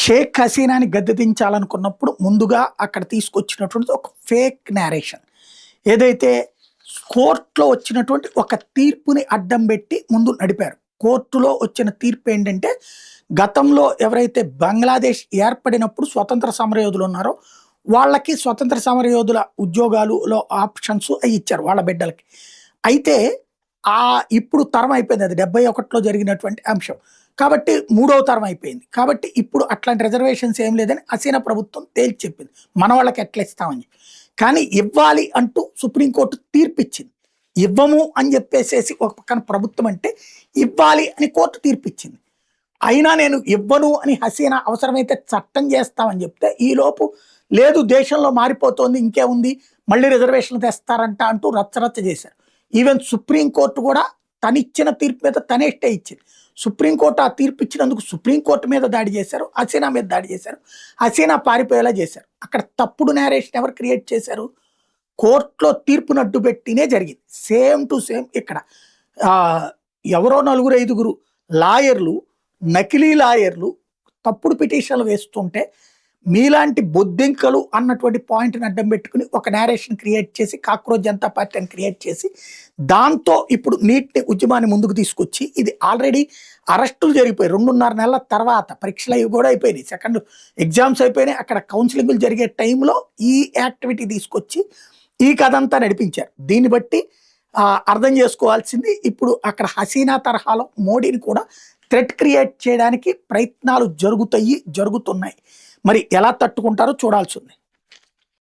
షేక్ హసీనాని గద్దె దించాలనుకున్నప్పుడు ముందుగా అక్కడ తీసుకొచ్చినటువంటి ఒక ఫేక్ నేరేషన్ ఏదైతే కోర్టులో వచ్చినటువంటి ఒక తీర్పుని అడ్డం పెట్టి ముందు నడిపారు. కోర్టులో వచ్చిన తీర్పు ఏంటంటే గతంలో ఎవరైతే బంగ్లాదేశ్ ఏర్పడినప్పుడు స్వతంత్ర సమరయోధులు ఉన్నారో వాళ్ళకి స్వతంత్ర సమరయోధుల ఉద్యోగాలులో ఆప్షన్స్ అవి ఇచ్చారు వాళ్ళ బిడ్డలకి. అయితే ఇప్పుడు తరం అయిపోయింది, అది 71లో జరిగినటువంటి అంశం కాబట్టి మూడవ తరం అయిపోయింది. కాబట్టి ఇప్పుడు అట్లాంటి రిజర్వేషన్స్ ఏం లేదని హసీనా ప్రభుత్వం తేల్చి చెప్పింది, మన వాళ్ళకి ఎట్లా ఇస్తామని. కానీ ఇవ్వాలి అంటూ సుప్రీంకోర్టు తీర్పిచ్చింది. ఇవ్వము అని చెప్పేసేసి ఒక పక్కన ప్రభుత్వం అంటే ఇవ్వాలి అని కోర్టు తీర్పిచ్చింది. అయినా నేను ఇవ్వను అని హసీనా అవసరమైతే చట్టం చేస్తామని చెప్తే ఈలోపు లేదు దేశంలో మారిపోతోంది ఇంకేముంది మళ్ళీ రిజర్వేషన్లు తెస్తారంట అంటూ రచ్చరచ్చ చేశారు. ఈవెన్ సుప్రీంకోర్టు కూడా తనిచ్చిన తీర్పు మీద తనే స్టే ఇచ్చింది. సుప్రీంకోర్టు ఆ తీర్పు ఇచ్చినందుకు సుప్రీంకోర్టు మీద దాడి చేశారు, హసీనా మీద దాడి చేశారు, హసీనా పారిపోయేలా చేశారు. అక్కడ తప్పుడు నేరేషన్ ఎవరు క్రియేట్ చేశారు? కోర్టులో తీర్పును అడ్డు పెట్టినే జరిగింది. సేమ్ టు సేమ్ ఇక్కడ ఎవరో 4-5 లాయర్లు, నకిలీ లాయర్లు తప్పుడు పిటిషన్లు వేస్తుంటే మీలాంటి బొద్దింకలు అన్నటువంటి పాయింట్ని అడ్డం పెట్టుకుని ఒక నేరేషన్ క్రియేట్ చేసి కాక్రోచ్ జనతా పార్టీ అని క్రియేట్ చేసి దాంతో ఇప్పుడు నీట్ని ఉద్యమాన్ని ముందుకు తీసుకొచ్చి ఇది ఆల్రెడీ అరెస్టులు జరిగిపోయి 2.5 నెలల తర్వాత పరీక్షలు అవి కూడా అయిపోయినాయి, సెకండ్ ఎగ్జామ్స్ అయిపోయినాయి, అక్కడ కౌన్సిలింగ్లు జరిగే టైంలో ఈ యాక్టివిటీ తీసుకొచ్చి ఈ కథ అంతా నడిపించారు. దీన్ని బట్టి అర్థం చేసుకోవాల్సింది ఇప్పుడు అక్కడ హసీనా తరహాలో మోడీని కూడా థ్రెట్ క్రియేట్ చేయడానికి ప్రయత్నాలు జరుగుతున్నాయి. మరి ఎలా తట్టుకుంటారో చూడాల్సి ఉంది.